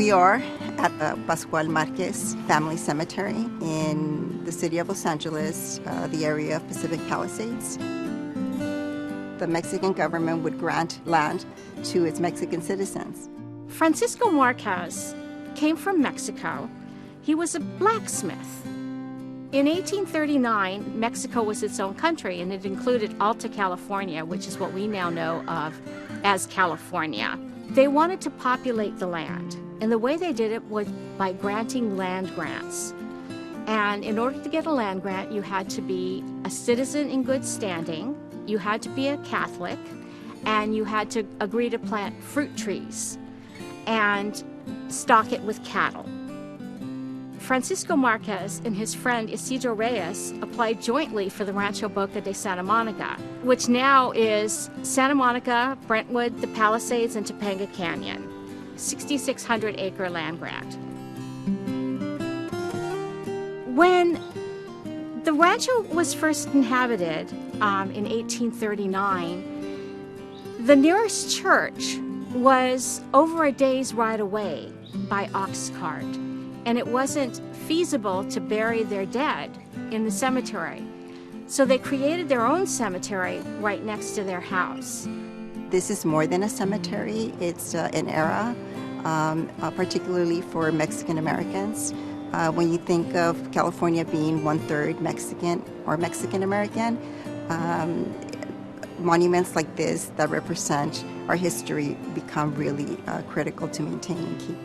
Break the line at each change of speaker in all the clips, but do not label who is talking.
We are at the Pascual Marquez Family Cemetery in the city of Los Angeles, the area of Pacific Palisades. The Mexican government would grant land to its Mexican citizens.
Francisco Marquez came from Mexico. He was a blacksmith. In 1839, Mexico was its own country, and it included Alta California, which is what we now know of as California. They wanted to populate the land, and the way they did it was by granting land grants. And in order to get a land grant, you had to be a citizen in good standing, you had to be a Catholic, and you had to agree to plant fruit trees and stock it with cattle. Francisco Marquez and his friend Isidro Reyes applied jointly for the Rancho Boca de Santa Monica, which now is Santa Monica, Brentwood, the Palisades, and Topanga Canyon, 6,600-acre land grant. When the rancho was first inhabited in 1839, the nearest church was over a day's ride away by ox cart, and it wasn't feasible to bury their dead in the cemetery. So they created their own cemetery right next to their house.
This is more than a cemetery. It's an era, particularly for Mexican Americans. When you think of California being 1/3 Mexican or Mexican American, monuments like this that represent our history become really critical to maintain and keep.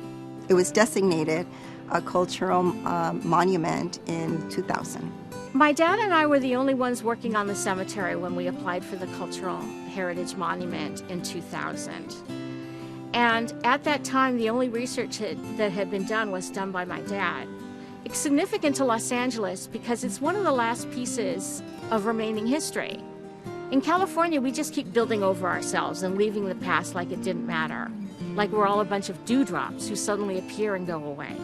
It was designated a cultural monument in 2000.
My dad and I were the only ones working on the cemetery when we applied for the Cultural Heritage Monument in 2000. And at that time, the only research that had been done was done by my dad. It's significant to Los Angeles because it's one of the last pieces of remaining history. In California, we just keep building over ourselves and leaving the past like it didn't matter, like we're all a bunch of dewdrops who suddenly appear and go away.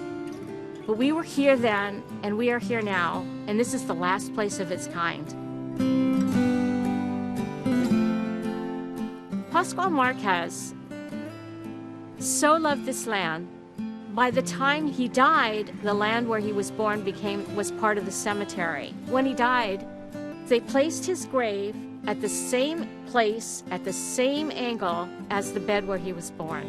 But we were here then, and we are here now, and this is the last place of its kind. Pascual Marquez so loved this land. By the time he died, the land where he was born was part of the cemetery. When he died, they placed his grave at the same place, at the same angle as the bed where he was born.